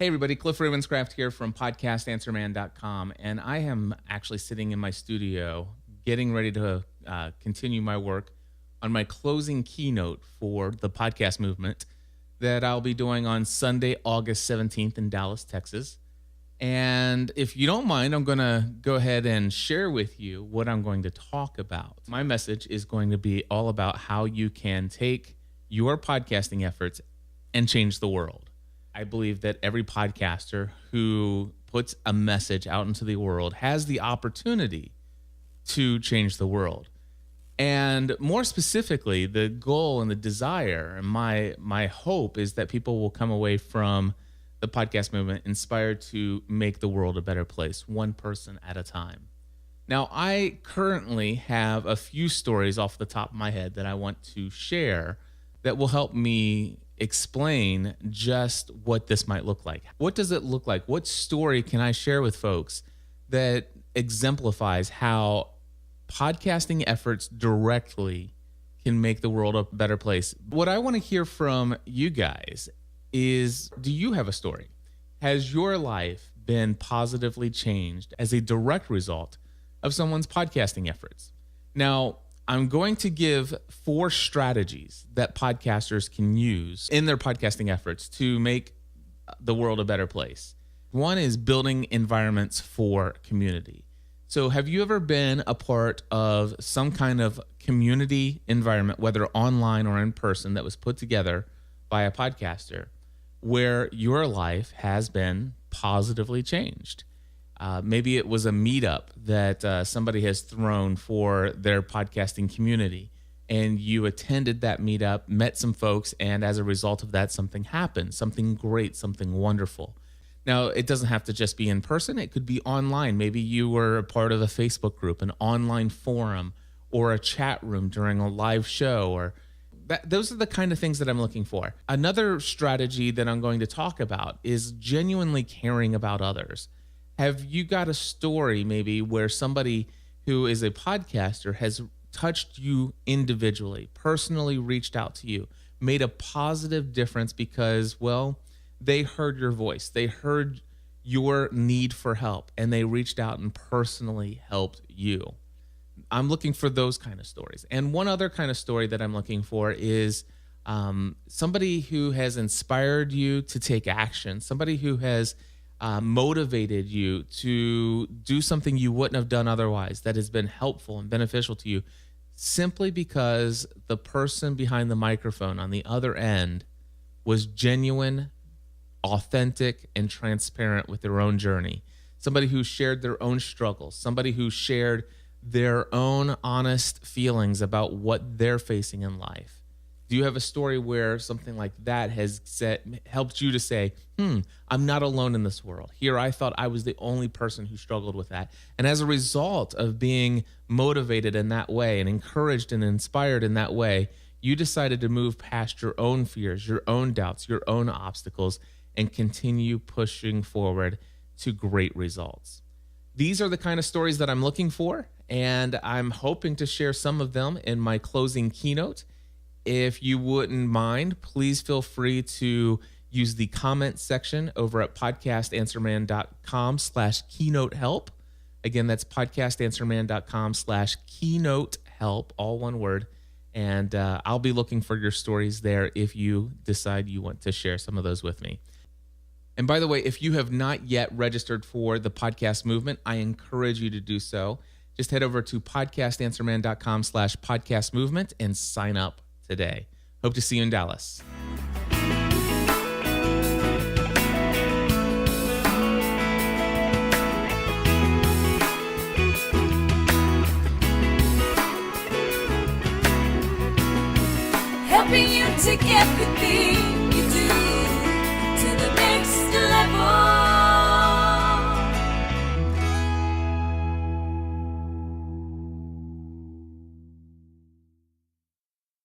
Hey everybody, Cliff Ravenscraft here from podcastanswerman.com, and I am actually sitting in my studio getting ready to continue my work on my closing keynote for the podcast movement that I'll be doing on Sunday, August 17th in Dallas, Texas. And if you don't mind, I'm going to go ahead and share with you what I'm going to talk about. My message is going to be all about how you can take your podcasting efforts and change the world. I believe that every podcaster who puts a message out into the world has the opportunity to change the world. And more specifically, the goal and the desire and my hope is that people will come away from the podcast movement inspired to make the world a better place, one person at a time. Now, I currently have a few stories off the top of my head that I want to share that will help me explain just what this might look like. What does it look like? What story can I share with folks that exemplifies how podcasting efforts directly can make the world a better place? What I want to hear from you guys is, do you have a story? Has your life been positively changed as a direct result of someone's podcasting efforts? Now, I'm going to give 4 strategies that podcasters can use in their podcasting efforts to make the world a better place. One is building environments for community. So have you ever been a part of some kind of community environment, whether online or in person, that was put together by a podcaster where your life has been positively changed? Maybe it was a meetup that somebody has thrown for their podcasting community, and you attended that meetup, met some folks, and as a result of that, something happened, something great, something wonderful. Now, it doesn't have to just be in person. It could be online. Maybe you were a part of a Facebook group, an online forum, or a chat room during a live show, or those are the kind of things that I'm looking for. Another strategy that I'm going to talk about is genuinely caring about others. Have you got a story maybe where somebody who is a podcaster has touched you individually, personally reached out to you, made a positive difference because, well, they heard your voice, they heard your need for help, and they reached out and personally helped you? I'm looking for those kind of stories. And one other kind of story that I'm looking for is somebody who has inspired you to take action, somebody who has motivated you to do something you wouldn't have done otherwise, that has been helpful and beneficial to you, simply because the person behind the microphone on the other end was genuine, authentic, and transparent with their own journey. Somebody who shared their own struggles, somebody who shared their own honest feelings about what they're facing in life. Do you have a story where something like that has helped you to say, I'm not alone in this world. Here, I thought I was the only person who struggled with that. And as a result of being motivated in that way and encouraged and inspired in that way, you decided to move past your own fears, your own doubts, your own obstacles, and continue pushing forward to great results. These are the kind of stories that I'm looking for, and I'm hoping to share some of them in my closing keynote. If you wouldn't mind, please feel free to use the comment section over at podcastanswerman.com/keynote help. Again, that's podcastanswerman.com/keynote help, all one word. And I'll be looking for your stories there if you decide you want to share some of those with me. And by the way, if you have not yet registered for the podcast movement, I encourage you to do so. Just head over to podcastanswerman.com/podcast movement and sign up today. Hope to see you in Dallas. Helping you to get the thing you do.